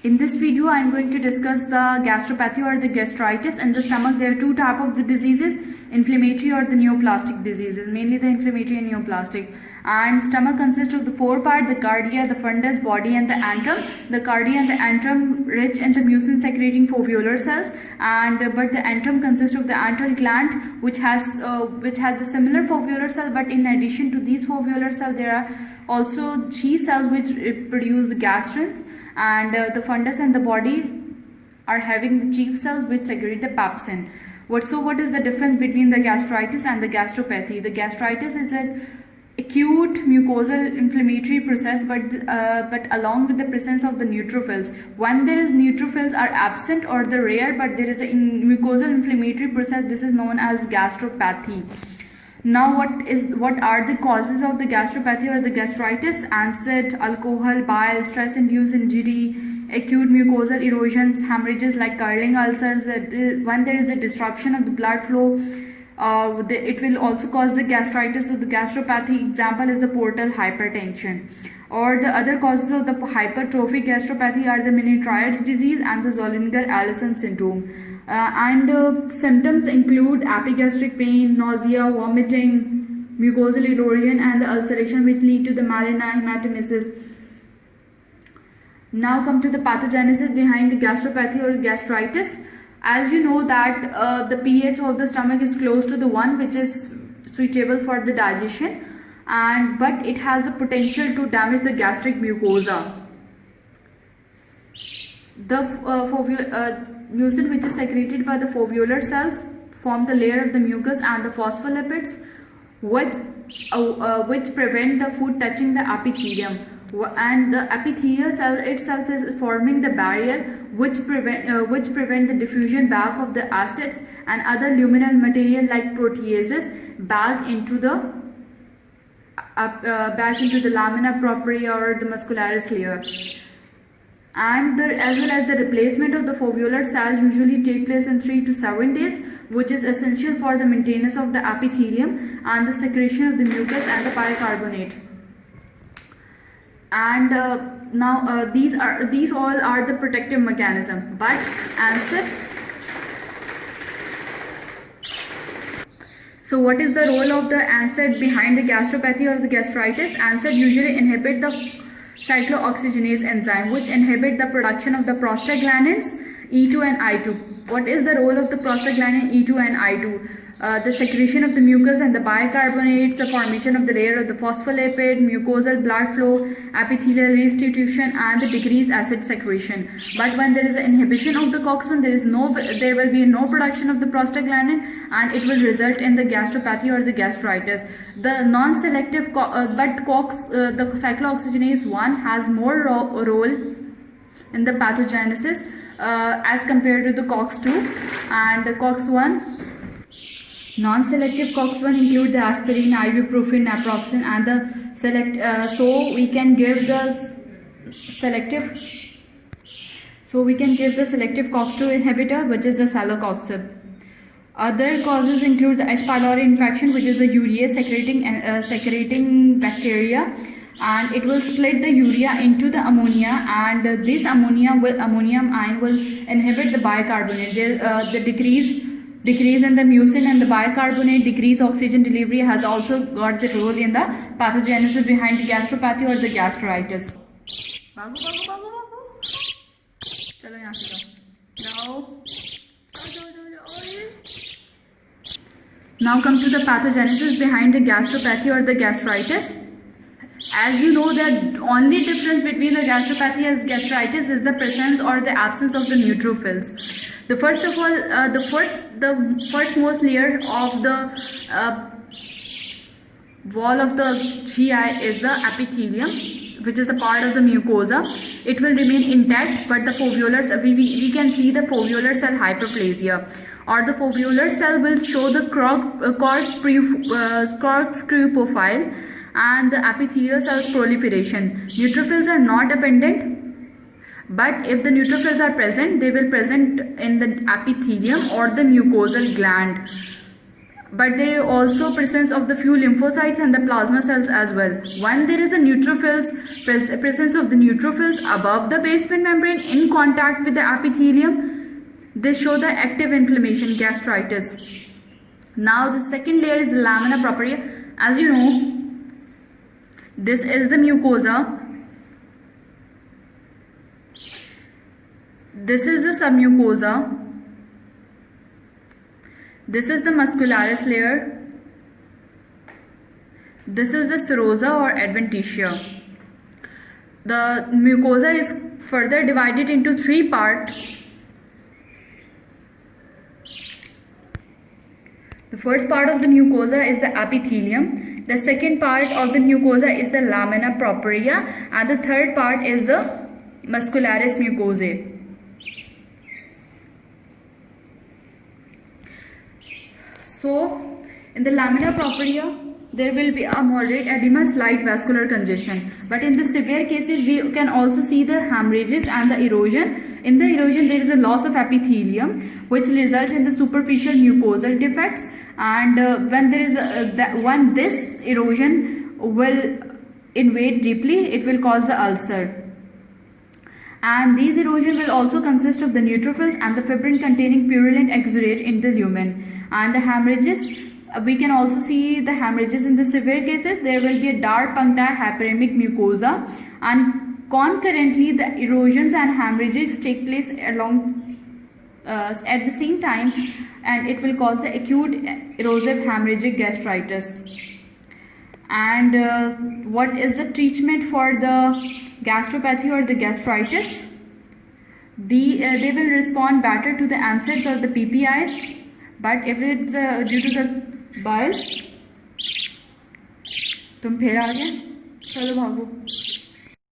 In this video, I am going to discuss the gastropathy or the gastritis. In the stomach, there are two types of the diseases, inflammatory or the neoplastic diseases, mainly the inflammatory and neoplastic. And stomach consists of the four parts: the cardia, the fundus, body and the antrum. The cardia and the antrum rich in the mucin secreting foveolar cells, and but the antrum consists of the antral gland, which has the similar foveolar cell, but in addition to these foveolar cells, there are also G cells which produce the gastrins. And the fundus and the body are having the chief cells which secrete the pepsin. What is the difference between the gastritis and the gastropathy? The gastritis is an acute mucosal inflammatory process, but along with the presence of the neutrophils. When there is neutrophils are absent or the rare, but there is a mucosal inflammatory process, this is known as gastropathy. Now, what are the causes of the gastropathy or the gastritis? Acid, alcohol, bile, stress-induced injury, acute mucosal erosions, hemorrhages like curling ulcers. When there is a disruption of the blood flow, it will also cause the gastritis. So the gastropathy example is the portal hypertension. Or the other causes of the hypertrophic gastropathy are the Meniere's disease and the Zollinger-Ellison syndrome. Symptoms include epigastric pain, nausea, vomiting, mucosal erosion, and the ulceration, which lead to the hematemesis. Now come to the pathogenesis behind the gastropathy or gastritis. As you know that the pH of the stomach is close to the 1, which is suitable for the digestion, but it has the potential to damage the gastric mucosa. The mucin, which is secreted by the foveolar cells, form the layer of the mucus and the phospholipids, which prevent the food touching the epithelium. And the epithelial cell itself is forming the barrier which prevent the diffusion back of the acids and other luminal material like proteases back into the lamina propria or the muscularis layer. And as well as the replacement of the foveolar cell usually take place in 3 to 7 days, which is essential for the maintenance of the epithelium and the secretion of the mucus and the bicarbonate. And now these all are the protective mechanism. But ANSAID. So what is the role of the ANSAID behind the gastropathy or the gastritis? ANSAID usually inhibit the cyclooxygenase enzyme, which inhibit the production of the prostaglandins E2 and I2. What is the role of the prostaglandin E2 and I2? The secretion of the mucus and the bicarbonates, the formation of the layer of the phospholipid, mucosal blood flow, epithelial restitution, and the decreased acid secretion. But when there is an inhibition of the COX-1, there will be no production of the prostaglandin, and it will result in the gastropathy or the gastritis. The non-selective, the cyclooxygenase 1 has more role in the pathogenesis as compared to the COX-2 and the COX-1. Non-selective COX-1 include the aspirin, ibuprofen, naproxen, and the so we can give the selective COX-2 inhibitor, which is the celecoxib. Other causes include the H. pylori infection, which is the urease secreting bacteria, and it will split the urea into the ammonia, and this ammonium ion will inhibit the bicarbonate. The decrease in the mucin and the bicarbonate, decreased oxygen delivery has also got the role in the pathogenesis behind the gastropathy or the gastritis. चलो यहाँ से जाओ. Now come to the pathogenesis behind the gastropathy or the gastritis. As you know, the only difference between the gastropathy and gastritis is the presence or the absence of the neutrophils. The first most layer of the wall of the GI is the epithelium, which is the part of the mucosa. It will remain intact, but the foveolar cell, we can see the foveolar cell hyperplasia, or the foveolar cell will show the corkscrew profile and the epithelial cells proliferation. Neutrophils are not abundant, but if the neutrophils are present, they will present in the epithelium or the mucosal gland. but there is also presence of the few lymphocytes and the plasma cells as well. When there is a neutrophils, presence of the neutrophils above the basement membrane in contact with the epithelium, they show the active inflammation, gastritis. Now the second layer is the lamina propria. As you know, this is the mucosa. This is the submucosa. This is the muscularis layer. This is the serosa or adventitia. The mucosa is further divided into three parts. The first part of the mucosa is the epithelium. The second part of the mucosa is the lamina propria, and the third part is the muscularis mucosae. So, in the lamina propria, there will be a moderate edema, slight vascular congestion. But in the severe cases, we can also see the hemorrhages and the erosion. In the erosion, there is a loss of epithelium, which result in the superficial mucosal defects. And when there is when this erosion will invade deeply, it will cause the ulcer. And these erosion will also consist of the neutrophils and the fibrin containing purulent exudate in the lumen. And the hemorrhages, we can also see the hemorrhages in the severe cases. There will be a dark punctile hyperemic mucosa, and concurrently the erosions and hemorrhages take place along at the same time, and it will cause the acute erosive hemorrhagic gastritis. And what is the treatment for the gastropathy or the gastritis? They will respond better to the NSAIDs or the PPIs, but if it's due to the bile, तुम फिर आ गए, चलो भागो।